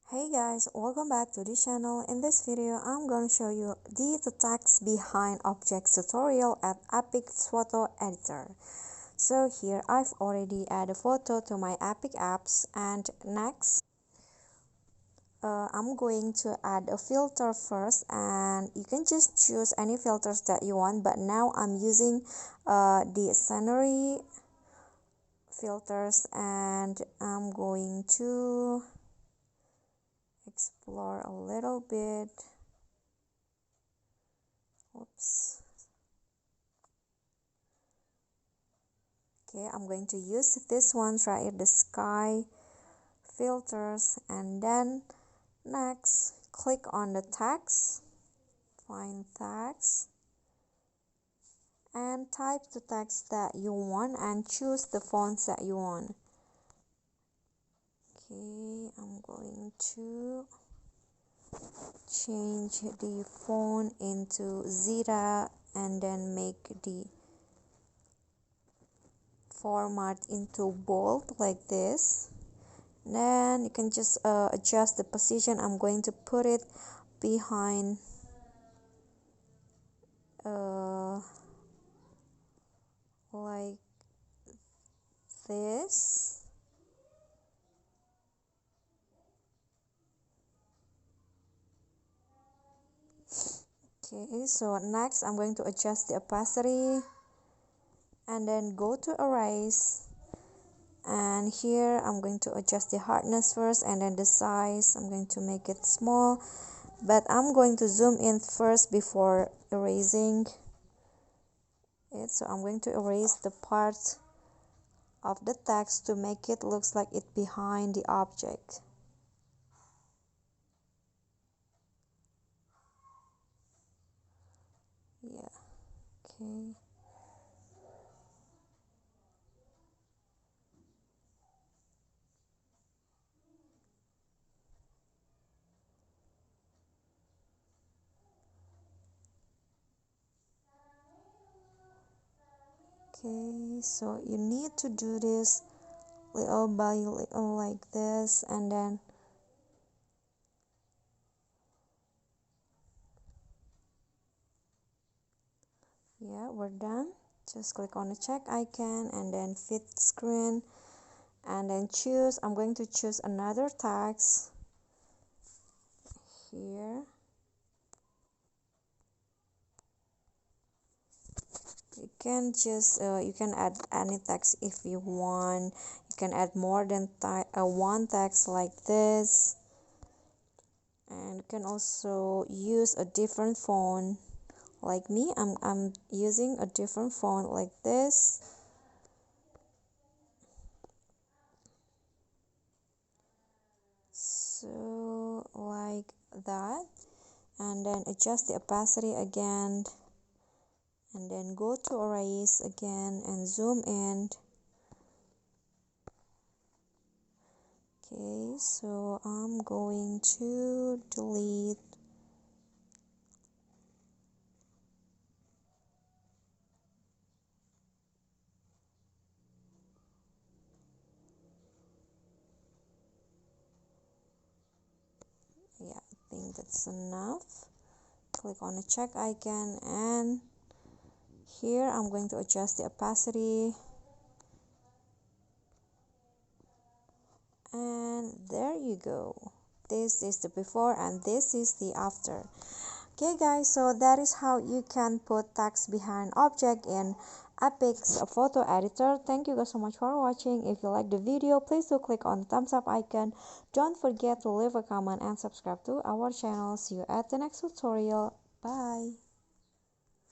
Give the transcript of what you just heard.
Hey guys, welcome back to the channel. In this video, I'm going to show you the text behind objects tutorial at EPIK Photo Editor. So here I've already added a photo to my EPIK apps, and next I'm going to add a filter first, and you can just choose any filters that you want, but now I'm using the scenery filters, and I'm going to explore a little bit. Oops. Okay, I'm going to use this one right here, the sky filters, and then next click on the text, find text, and type the text that you want and choose the fonts that you want. Okay, I'm going to change the font into Zeta and then make the format into bold like this. Then you can just adjust the position. I'm going to put it behind like this. Okay, so next I'm going to adjust the opacity and then go to erase, and here I'm going to adjust the hardness first and then the size. I'm going to make it small, but I'm going to zoom in first before erasing it. So I'm going to erase the part of the text to make it looks like it behind the object. Yeah, okay. Okay, so you need to do this little by little like this, and then yeah, we're done. Just click on the check icon and then fit screen, and then choose. I'm going to choose another text here. You can just you can add any text if you want. You can add more than one text like this, and you can also use a different font. Like me, I'm using a different font like this. So like that, and then adjust the opacity again, and then go to erase again and zoom in. Okay, so I'm going to delete yeah, I think that's enough. Click on the check icon, and here I'm going to adjust the opacity, and there you go. This is the before and this is the after. Okay guys, so that is how you can put text behind object in EPIK's photo editor. Thank you guys so much for watching. If you like the video, please do click on the thumbs up icon. Don't forget to leave a comment and subscribe to our channel. See you at the next tutorial. Bye.